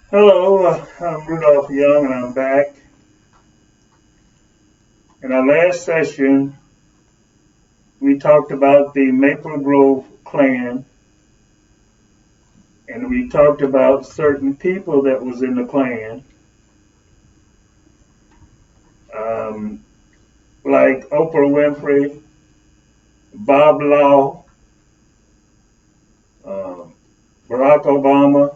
Hello, I'm Rudolph Young, and I'm back. In our last session, we talked about the Maple Grove clan, and we talked about certain people that was in the clan, um, like Oprah Winfrey, Bob Law, um, Barack Obama,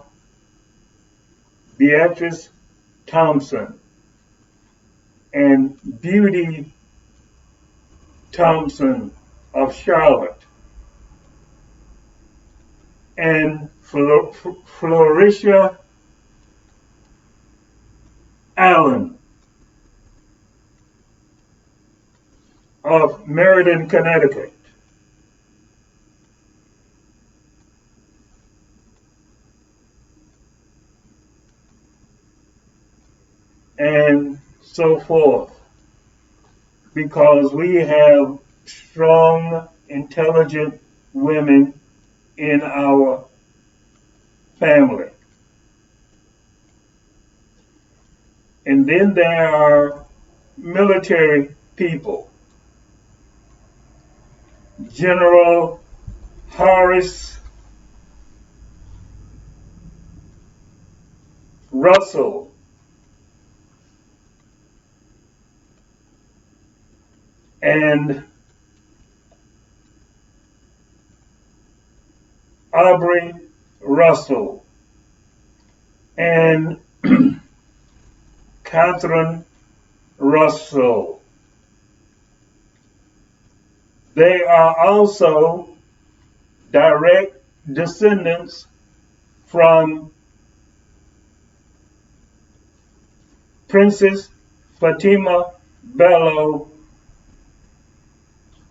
Beatrice Thompson, and Beauty Thompson of Charlotte, and Florisha Allen of Meriden, Connecticut, and so forth, because we have strong, intelligent women in our family. And then there are military people. General Horace Russell, and Aubrey Russell, and Catherine Russell. They are also direct descendants from Princess Fatima Bello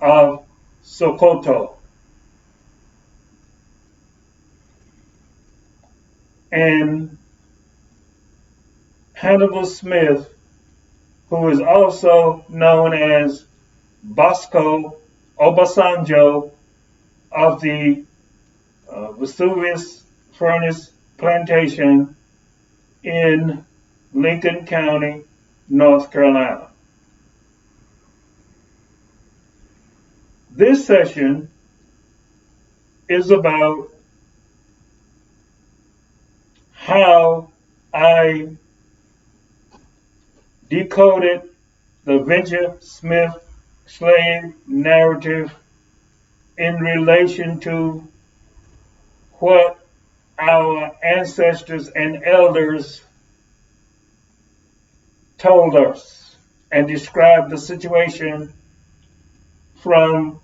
of Sokoto, and Hannibal Smith, who is also known as Bosco Obosanjo of the Vesuvius Furnace Plantation in Lincoln County, North Carolina. This session is about how I decoded the Venture Smith slave narrative in relation to what our ancestors and elders told us and described the situation from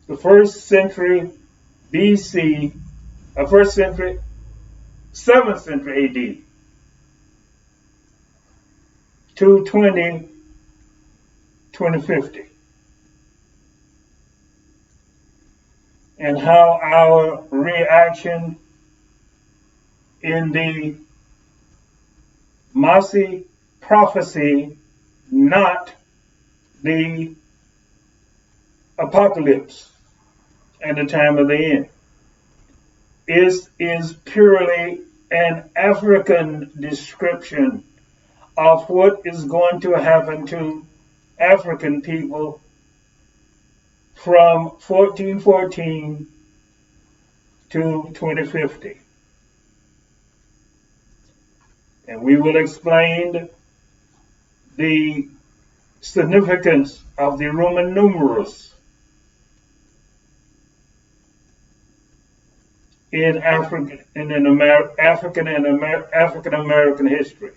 the first century BC, first century, 7th century AD to 2050, and how our reaction in the Mossi prophecy, not the apocalypse and the time of the end, is purely an African description of what is going to happen to African people from 1414 to 2050. And we will explain the significance of the Roman numerals in African American history.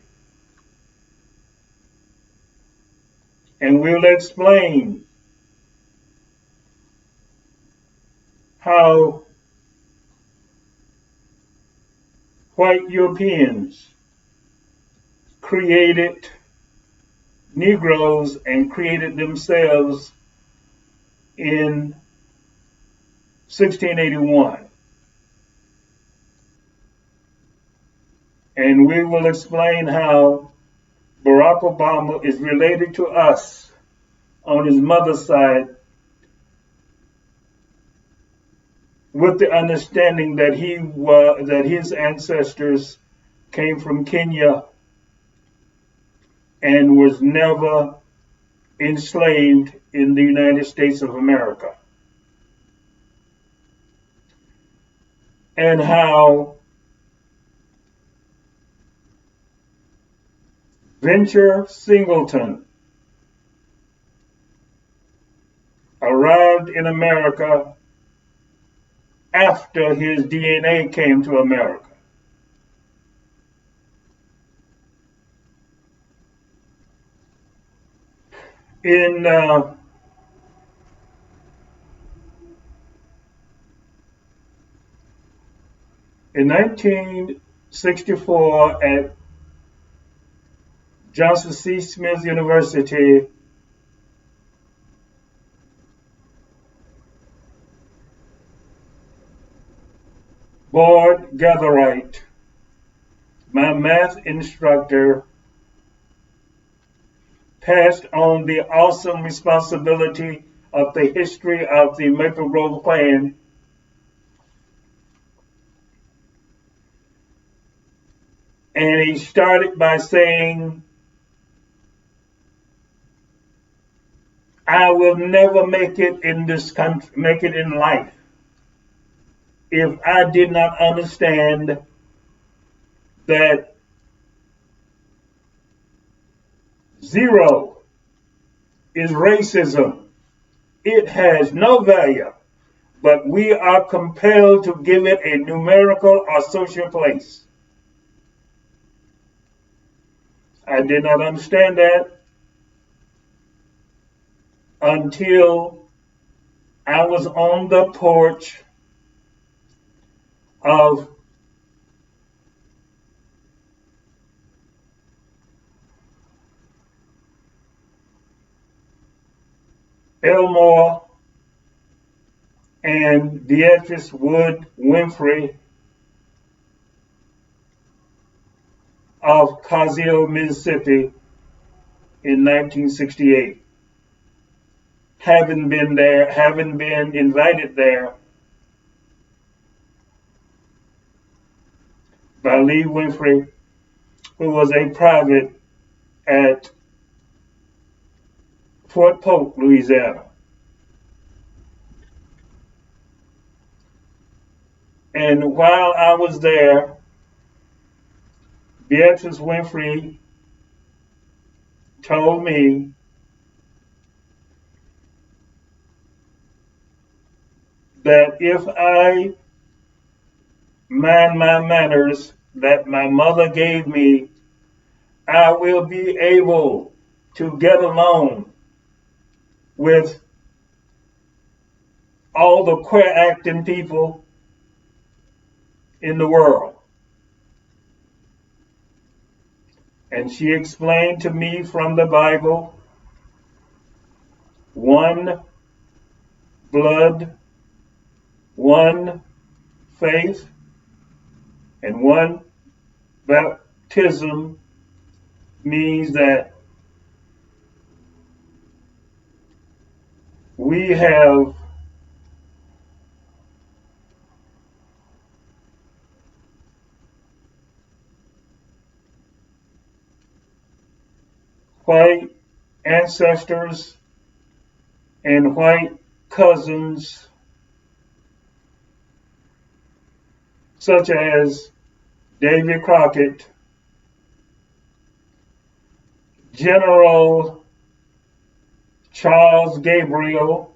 And we'll explain how white Europeans created Negroes and created themselves in 1681. And we will explain how Barack Obama is related to us on his mother's side with the understanding that his ancestors came from Kenya and was never enslaved in the United States of America. And how Venture Singleton arrived in America after his DNA came to America. In 1964 at Johnson C. Smith University, Board Gatherite, my math instructor, passed on the awesome responsibility of the history of the Maple Grove Clan and he started by saying, I will never make it in this country, make it in life, if I did not understand that zero is racism. It has no value, but we are compelled to give it a numerical or social place. I did not understand that until I was on the porch of Elmore and Beatrice Wood Winfrey of Cozio, Mississippi in 1968. Having been invited there by Lee Winfrey, who was a private at Fort Polk, Louisiana. And while I was there, Beatrice Winfrey told me that if I mind my manners that my mother gave me, I will be able to get along with all the queer acting people in the world. And she explained to me from the Bible, one blood, one faith, and one baptism means that we have white ancestors and white cousins, such as Davy Crockett, General Charles Gabriel,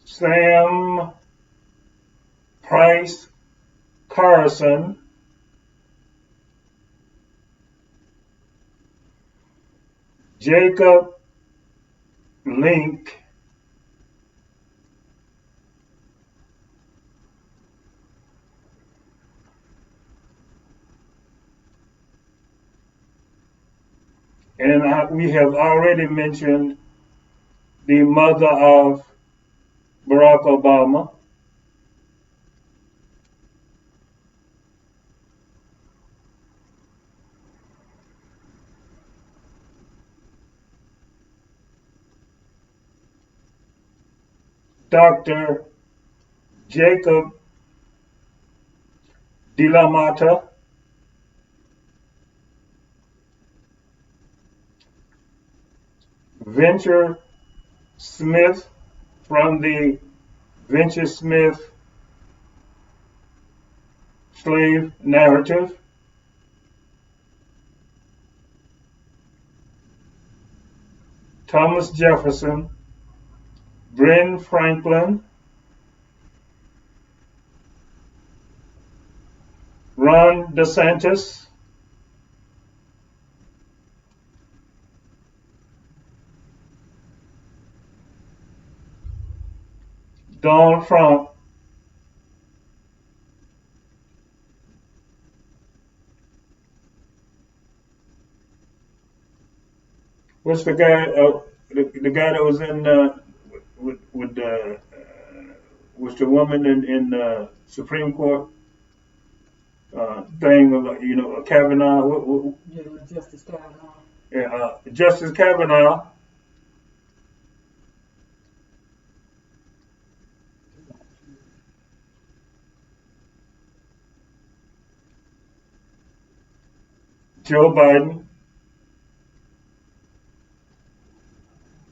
Sam Price-Carson, Jacob Link, and we have already mentioned the mother of Barack Obama, Dr. Jacob de la Mata, Venture Smith from the Venture Smith slave narrative, Thomas Jefferson, Ben Franklin, Ron DeSantis, Donald Trump, what's the guy? The guy that was in with was the woman in Supreme Court thing of Kavanaugh. Justice Kavanaugh. Yeah, Justice Kavanaugh. Joe Biden,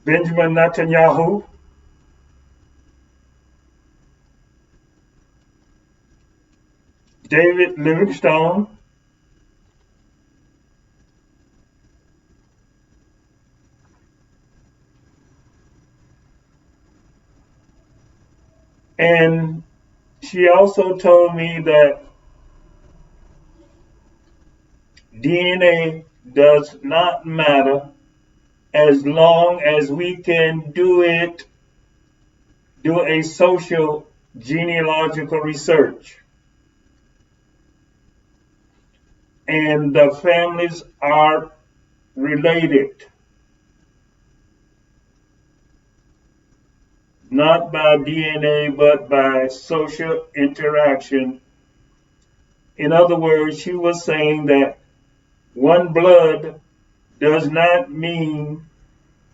Benjamin Netanyahu, David Livingstone, and she also told me that DNA does not matter as long as we can do a social genealogical research. And the families are related, not by DNA, but by social interaction. In other words, she was saying that one blood does not mean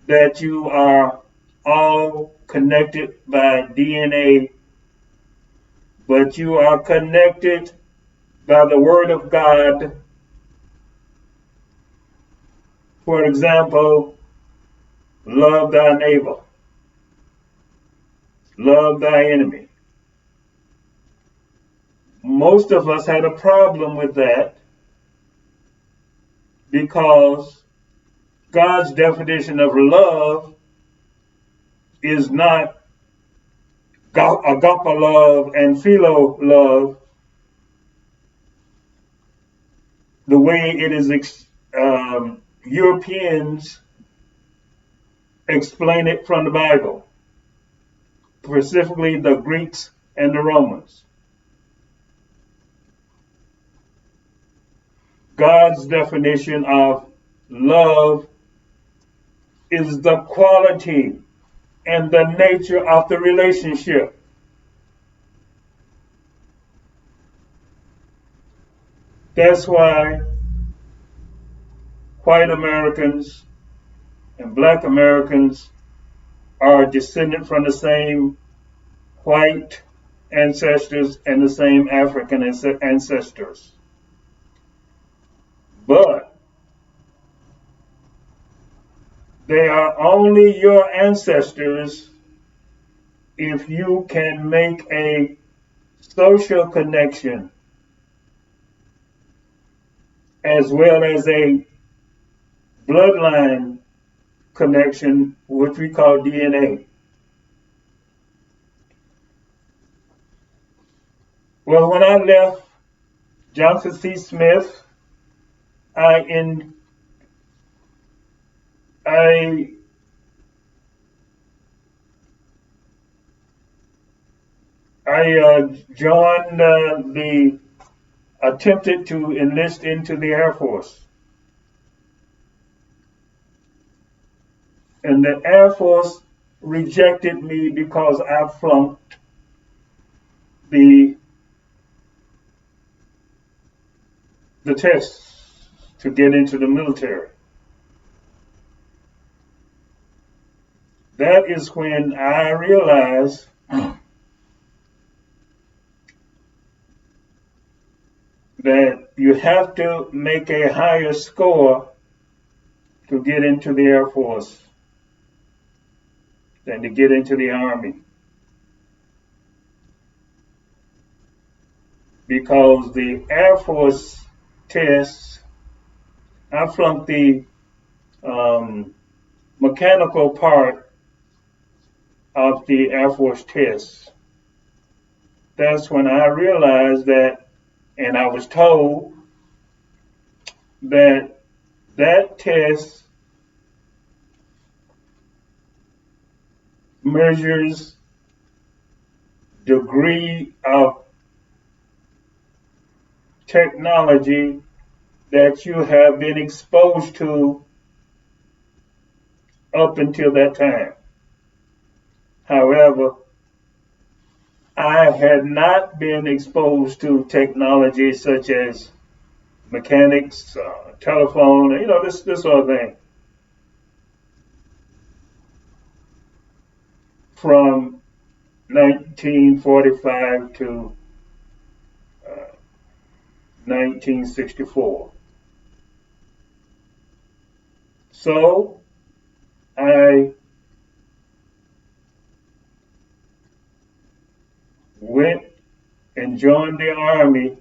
that you are all connected by DNA, but you are connected by the Word of God. For example, love thy neighbor, love thy enemy. Most of us had a problem with that because God's definition of love is not agape love and philo love the way it is Europeans explain it from the Bible, specifically the Greeks and the Romans. God's definition of love is the quality and the nature of the relationship. That's why white Americans and black Americans are descended from the same white ancestors and the same African ancestors. But they are only your ancestors if you can make a social connection as well as a bloodline connection, which we call DNA. Well, when I left Johnson C. Smith, I joined attempted to enlist into the Air Force. And the Air Force rejected me because I flunked the tests to get into the military. That is when I realized you have to make a higher score to get into the Air Force than to get into the Army. Because the Air Force tests, I flunked the mechanical part of the Air Force tests. That's when I realized that, and I was told that that test measures degree of technology that you have been exposed to up until that time. However, I had not been exposed to technology such as mechanics, telephone, this sort of thing. From 1945 to 1964. So I went and joined the Army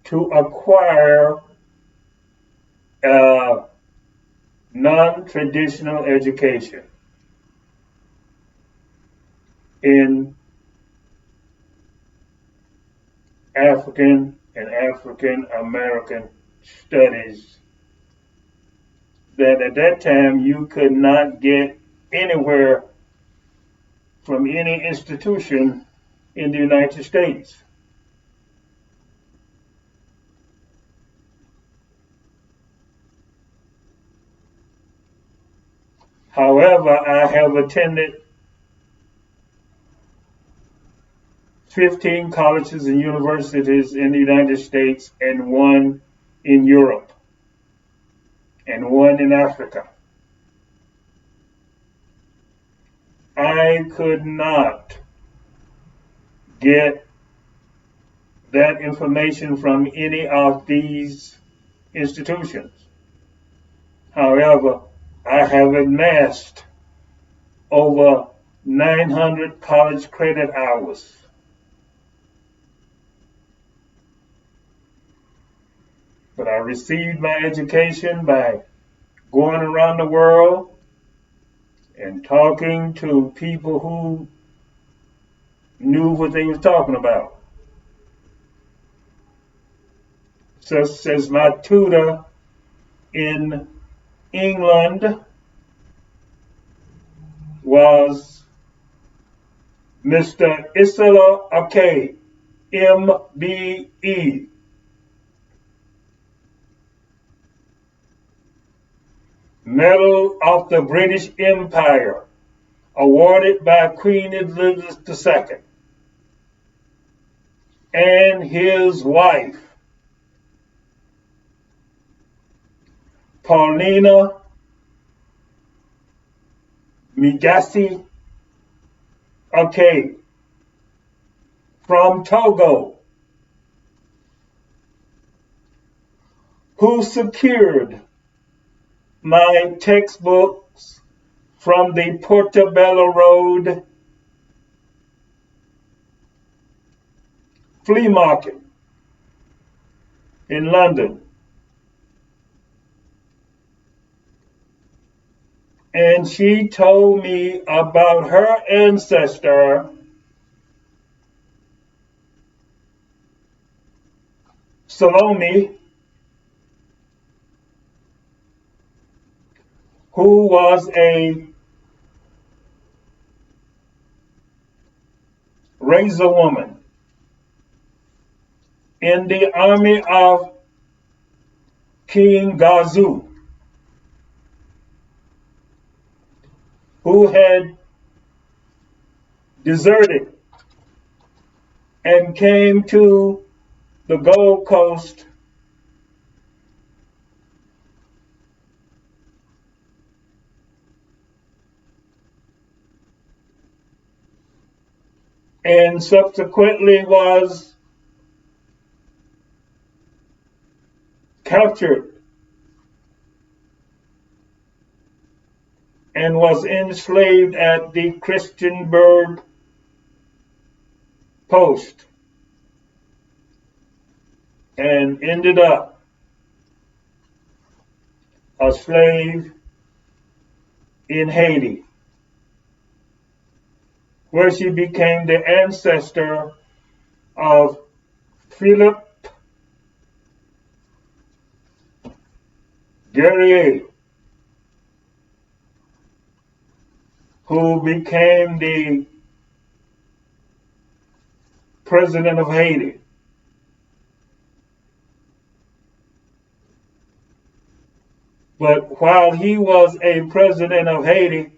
to acquire a non-traditional education in African and African American studies that at that time you could not get anywhere from any institution in the United States. However, I have attended 15 colleges and universities in the United States and one in Europe and one in Africa. I could not get that information from any of these institutions. However, I have amassed over 900 college credit hours. But I received my education by going around the world and talking to people who knew what they was talking about. Such as my tutor in England was Mr. Isla Ake, MBE. Medal of the British Empire, awarded by Queen Elizabeth II, and his wife, Paulina Migasi Ake, from Togo, who secured my textbooks from the Portobello Road flea market in London. And she told me about her ancestor, Salome, who was a razor woman in the army of King Gazu, who had deserted and came to the Gold Coast and subsequently was captured and was enslaved at the Christiansburg post and ended up a slave in Haiti, where she became the ancestor of Philip Guerrier, who became the president of Haiti. But while he was a president of Haiti,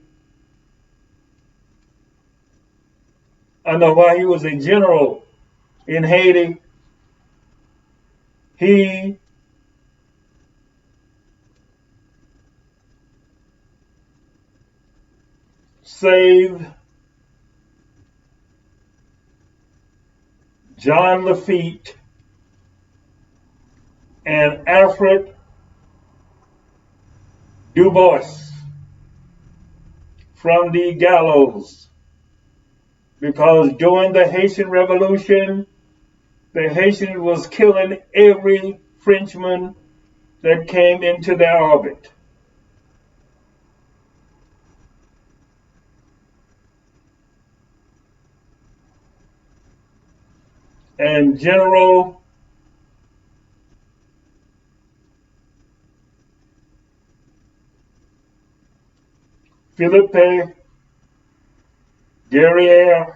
while he was a general in Haiti, he saved John Lefite and Alfred Dubois from the gallows, because during the Haitian Revolution, the Haitians was killing every Frenchman that came into their orbit. And General Philippe Guerrier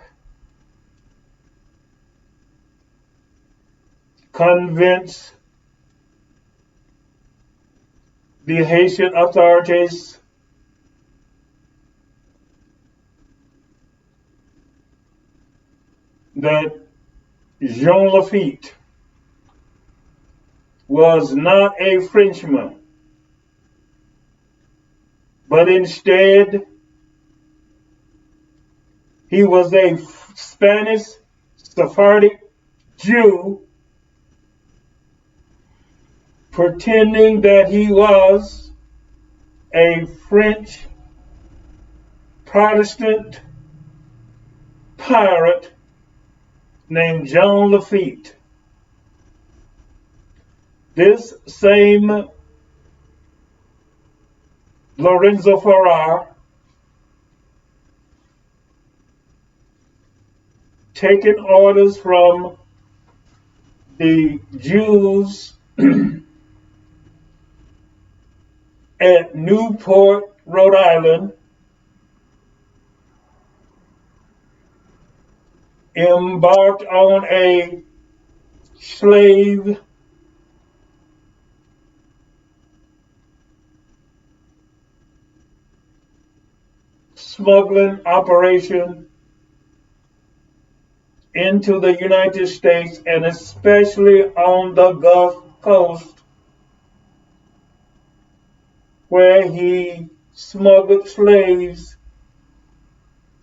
convinced the Haitian authorities that Jean Lafite was not a Frenchman, but instead he was a Spanish Sephardic Jew pretending that he was a French Protestant pirate named Jean Lafite. This same Lorenzo Ferrar, taking orders from the Jews at Newport, Rhode Island, embarked on a slave smuggling operation into the United States, and especially on the Gulf Coast, where he smuggled slaves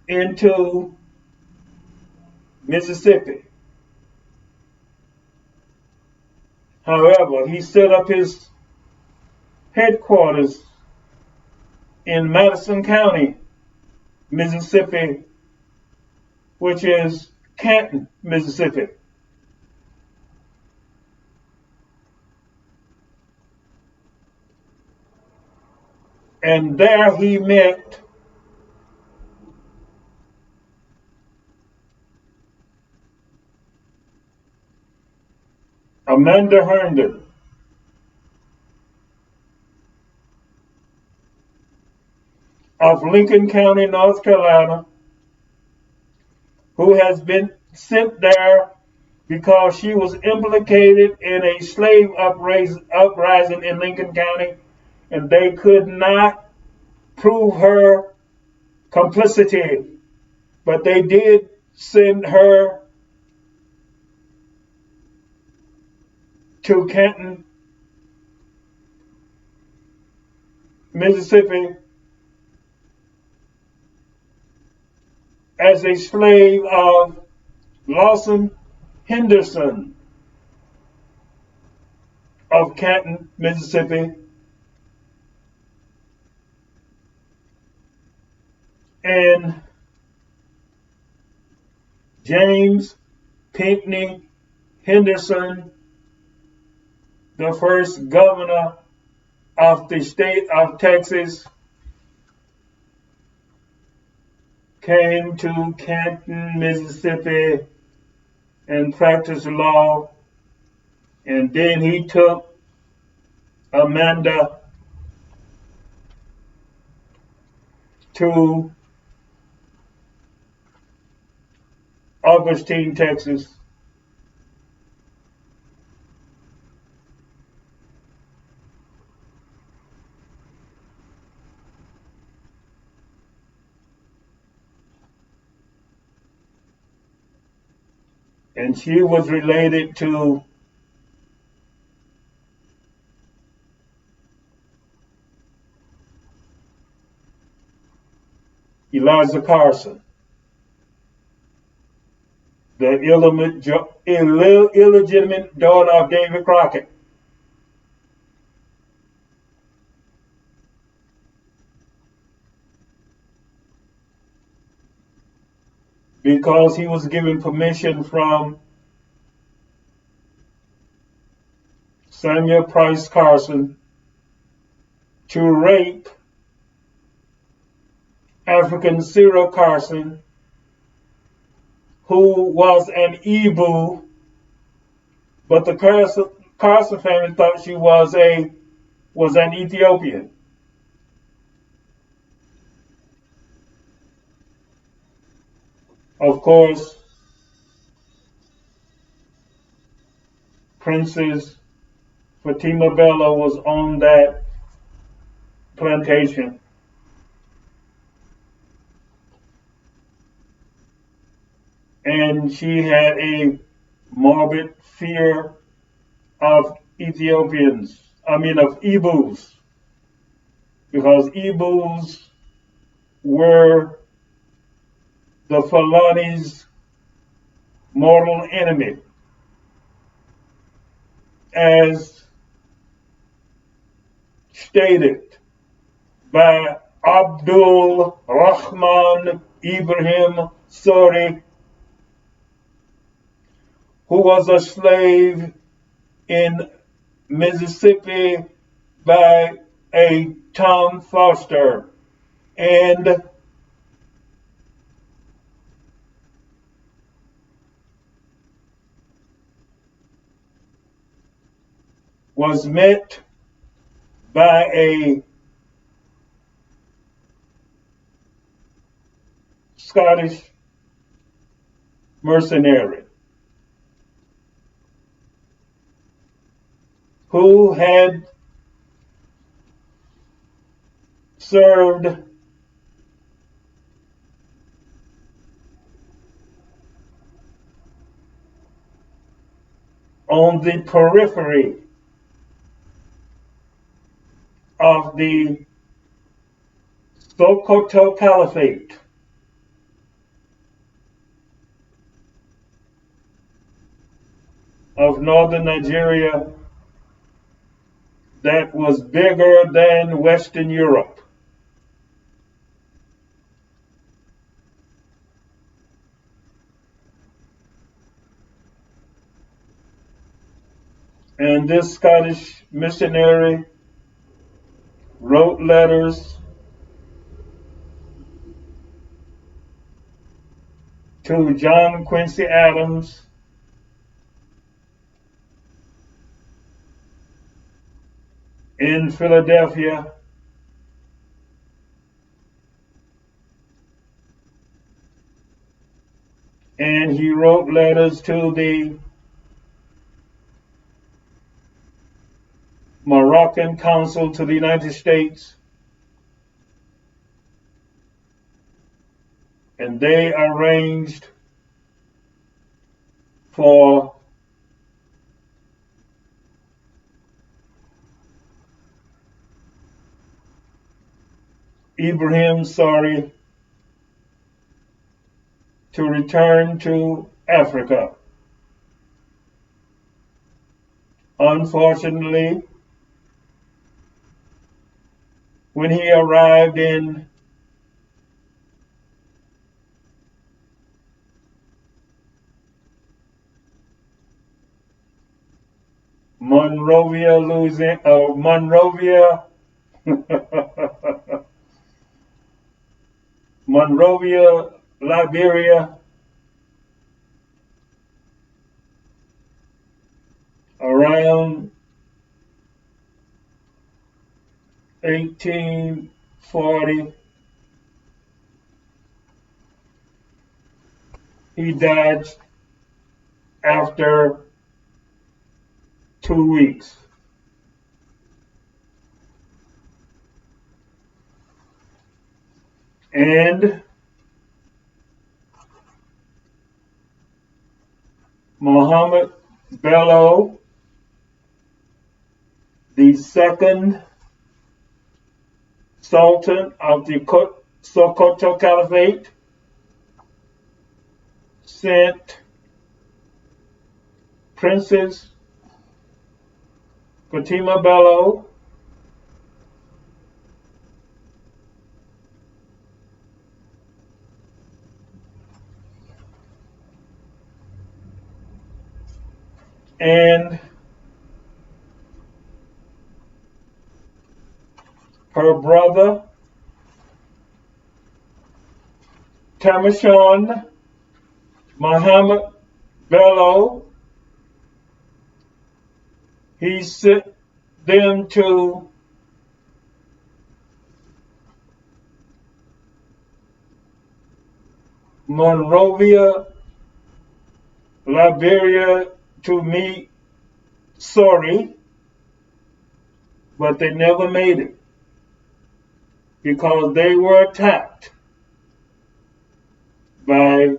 into Mississippi. However, he set up his headquarters in Madison County, Mississippi, which is Canton, Mississippi. And there he met Amanda Herndon, of Lincoln County, North Carolina, who has been sent there because she was implicated in a slave uprising in Lincoln County, and they could not prove her complicity, but they did send her to Canton, Mississippi, as a slave of Lawson Henderson of Canton, Mississippi, and James Pinckney Henderson, the first governor of the state of Texas, came to Canton, Mississippi, and practiced law. And then he took Amanda to Augustine, Texas. And she was related to Eliza Carson, the illegitimate daughter of David Crockett. Because he was given permission from Samuel Price-Carson to rape African Sarah Carson, who was an Igbo, but the Carson family thought she was an Ethiopian. Of course, Princess Fatima Bello was on that plantation. And she had a morbid fear of Igbos, because Igbos were the Fulani's mortal enemy, as stated by Abdul Rahman Ibrahim Sori, who was a slave in Mississippi by a Tom Foster, and was met by a Scottish mercenary who had served on the periphery of the Sokoto Caliphate. Of northern Nigeria that was bigger than Western Europe. And this Scottish missionary wrote letters to John Quincy Adams in Philadelphia, and he wrote letters to the Moroccan consul to the United States, and they arranged for Ibrahim Sori to return to Africa. Unfortunately, when he arrived in Monrovia, Louisiana, Monrovia, Liberia, around 1840, he died after 2 weeks. And Muhammad Bello, the second Sultan of the Sokoto Caliphate, sent Princess Fatima Bello and her brother Tamashon Muhammad Bello. He sent them to Monrovia, Liberia to meet Sori, but they never made it because they were attacked by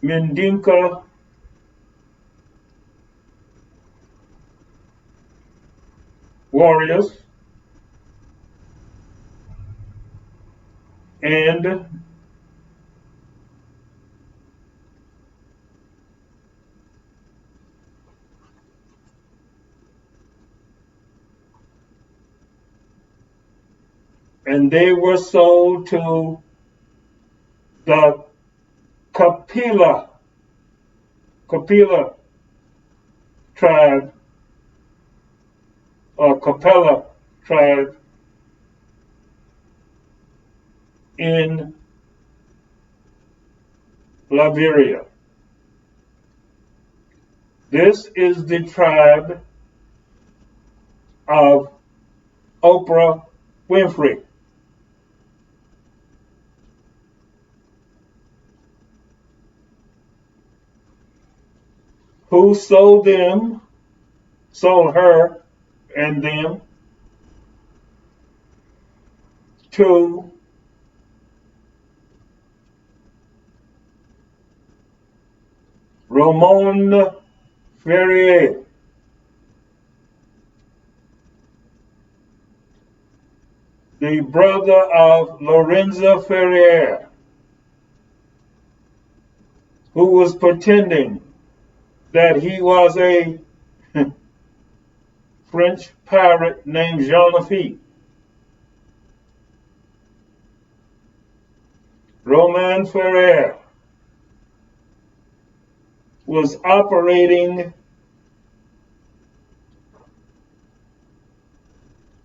Mendinka warriors, and they were sold to the Kapila tribe or Capella tribe in Liberia. This is the tribe of Oprah Winfrey. Who sold her and them to Ramon Ferrier, the brother of Lorenzo Ferrier, who was pretending that he was a French pirate named Jean Lefite. Romain Ferrier was operating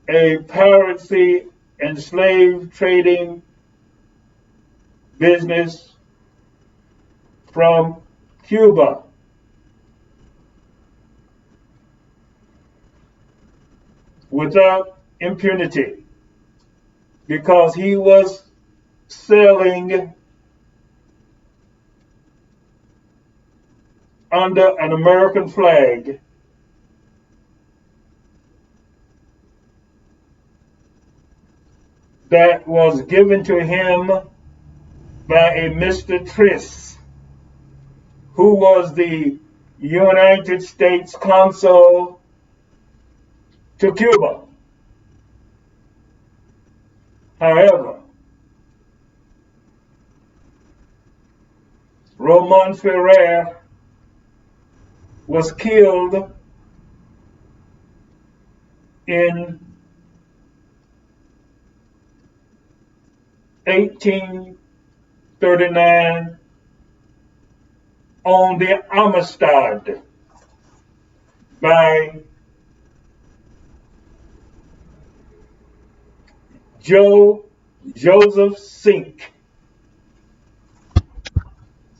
a piracy and slave trading business from Cuba. Without impunity, because he was selling under an American flag that was given to him by a Mr. Triss, who was the United States consul to Cuba. However, Roman Ferrer was killed in 1839 on the Amistad by Joseph Sink.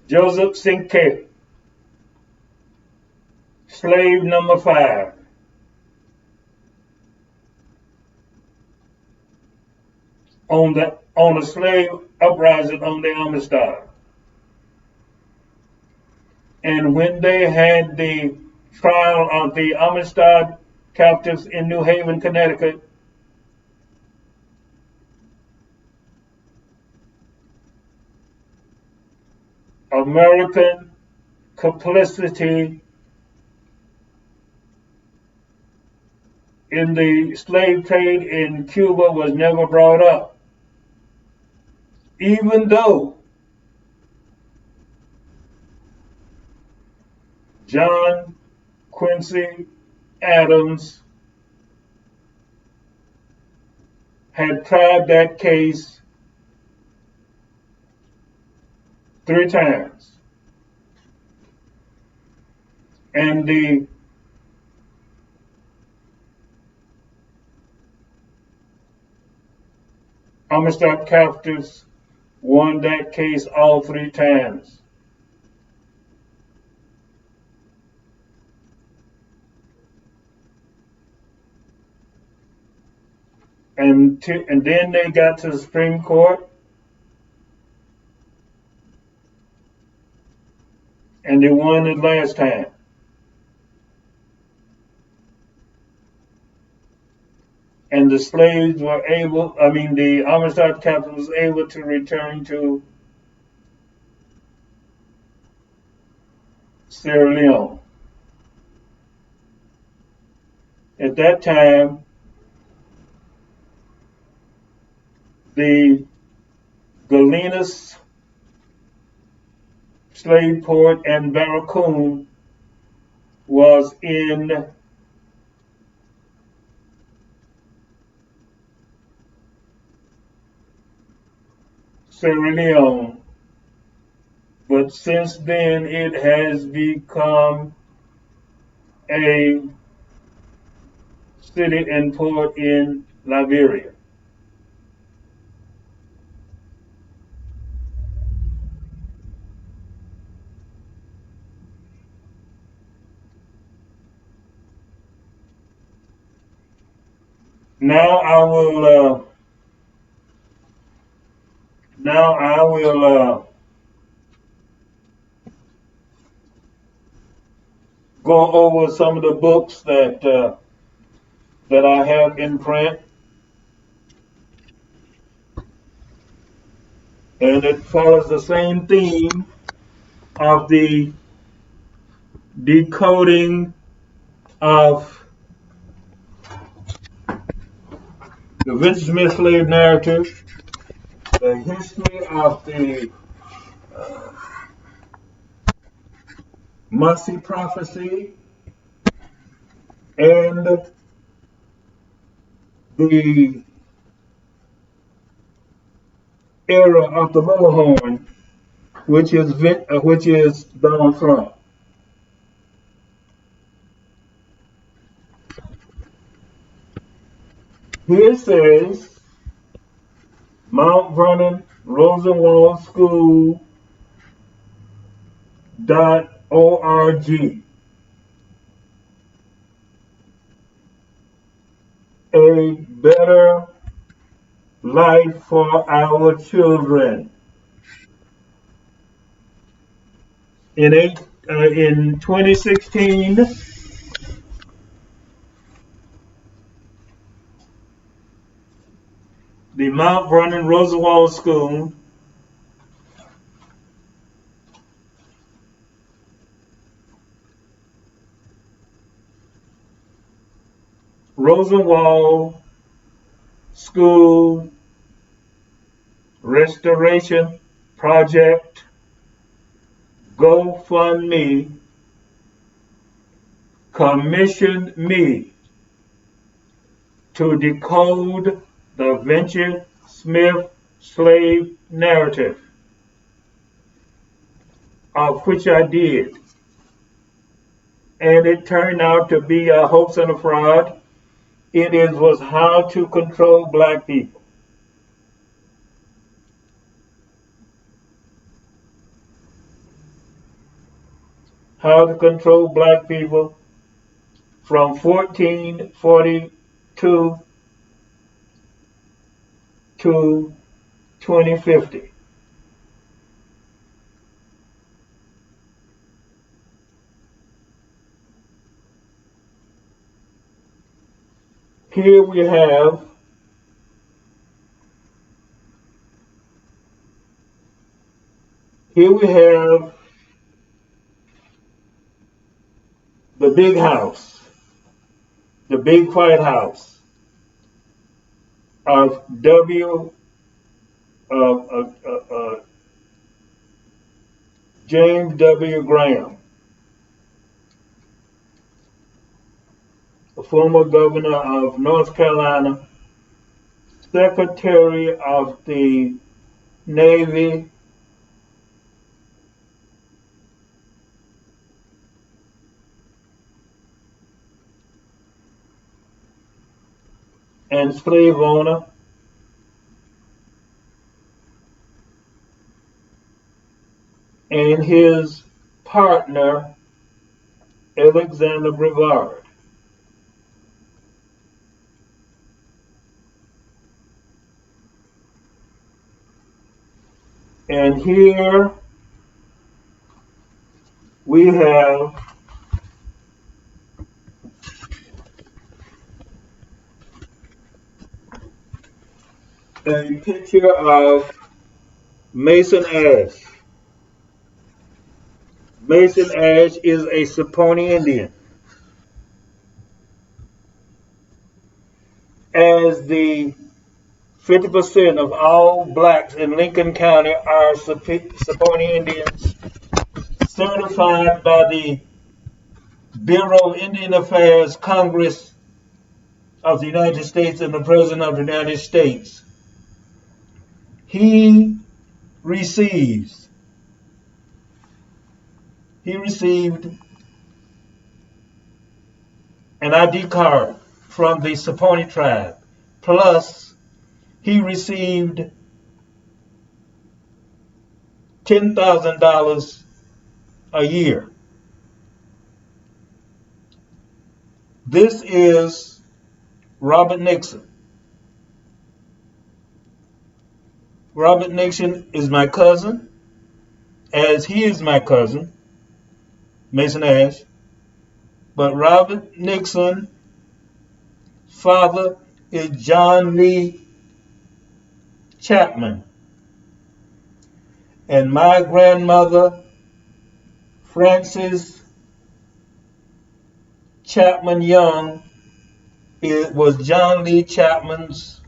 Joseph Cinque, slave number 5. On a slave uprising on the Amistad. And when they had the trial of the Amistad captives in New Haven, Connecticut, American complicity in the slave trade in Cuba was never brought up, even though John Quincy Adams had tried that case 3 times. And the Amistad captives won that case all 3 times. And then they got to the Supreme Court, and they won it last time. And the slaves were the Amistad captain was able to return to Sierra Leone. At that time, the Gallinas slave port and Barracoon was in Sierra Leone, but since then it has become a city and port in Liberia. Now I will go over some of the books that I have in print, and it follows the same theme of the decoding of the Vince Smith slave narrative, the history of the Mossi prophecy, and the era of the bullhorn, which is Donald Trump. Here it says Mount Vernon Rosenwald School.org. A better life for our children. In 2016, the Mount Vernon Rosenwald School School Restoration Project GoFundMe commissioned me to decode the Venture Smith slave narrative, of which I did. And it turned out to be a hoax and a fraud. Was how to control black people. How to control black people from 1442 to 2050. Here we have the big house, the big white house of James W. Graham, the former governor of North Carolina, Secretary of the Navy, and slave owner, and his partner, Alexander Brevard. And here we have a picture of Mason Ash. Mason Ash is a Saponi Indian. As the 50% of all blacks in Lincoln County are Saponi Indians, certified by the Bureau of Indian Affairs, Congress of the United States, and the President of the United States. He received an ID card from the Saponi tribe, plus he received $10,000 a year. This is Robert Nixon. Robert Nixon is my cousin, as he is my cousin, Mason Ash. But Robert Nixon's father is John Lee Chapman. And my grandmother, Frances Chapman Young, was John Lee Chapman's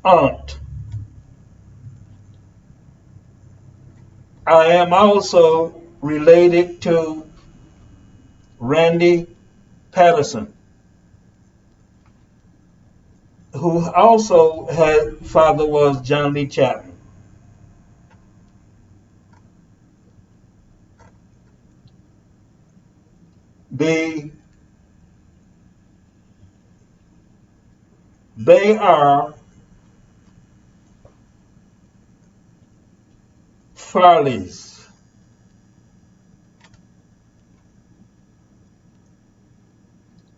aunt. I am also related to Randy Patterson, who also had father was John Lee Chapman. They are Farleys.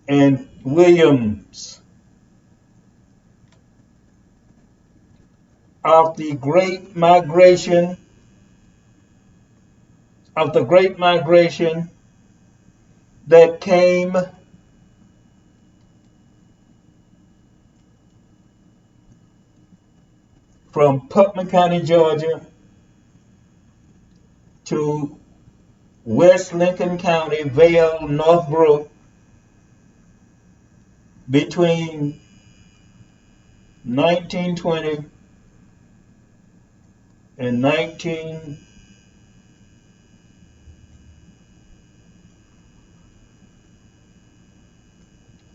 And Williams of the Great Migration that came from Putnam County, Georgia to West Lincoln County, Vale, Northbrook, between 1920 and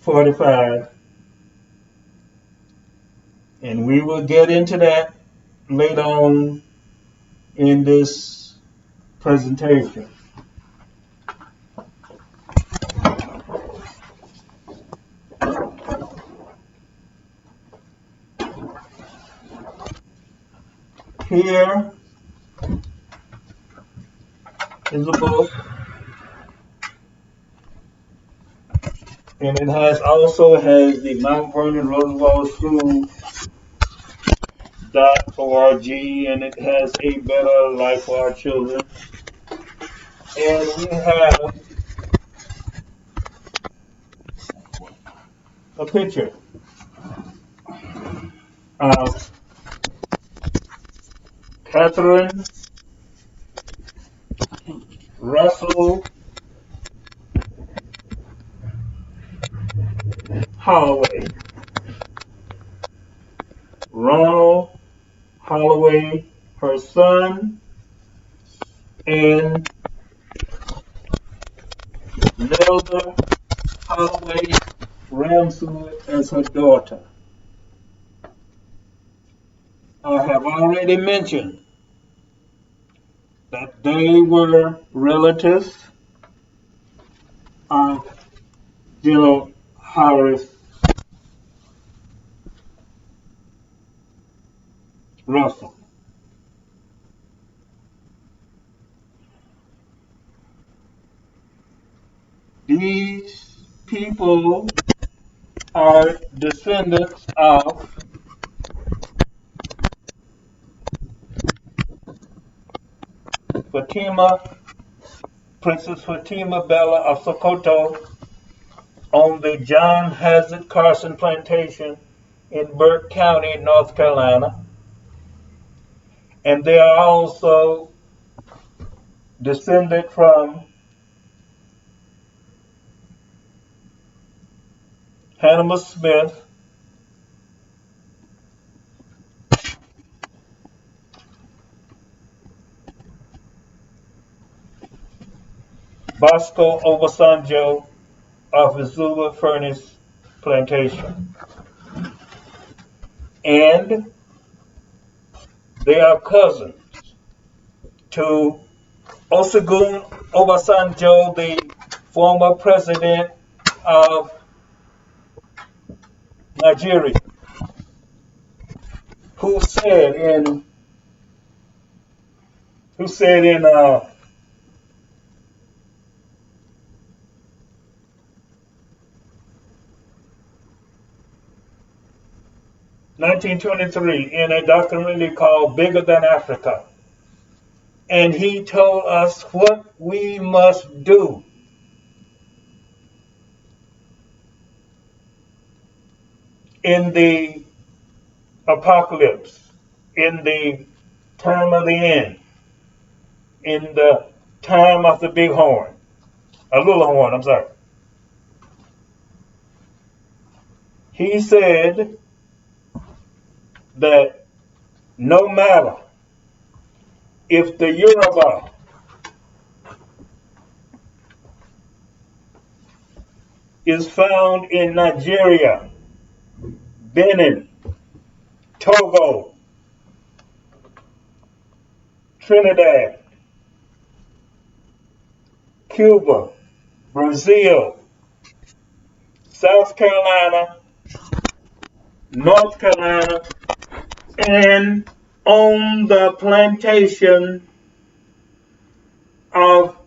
45, and we will get into that later on in this presentation. Here is a book, and it also has the Mount Vernon Roosevelt School.org, and it has a better life for our children. And we have a picture of Catherine Russell Holloway, Ronald Holloway, her son, and Nelda Holloway Ramsey as her daughter. I have already mentioned that they were relatives of General Horace Russell. These people are descendants of Fatima, Princess Fatima Bello of Sokoto on the John Hazard Carson Plantation in Burke County, North Carolina. And they are also descended from Hannah Smith, Bosco Obosanjo of Vesuvius Plantation. And they are cousins to Olusegun Obasanjo, the former president of Nigeria, who said in 1923 in a documentary called Bigger Than Africa. And he told us what we must do in the apocalypse, in the time of the end, in the time of the big horn, little horn, I'm sorry. He said that no matter if the Yoruba is found in Nigeria, Benin, Togo, Trinidad, Cuba, Brazil, South Carolina, North Carolina, and on the plantation of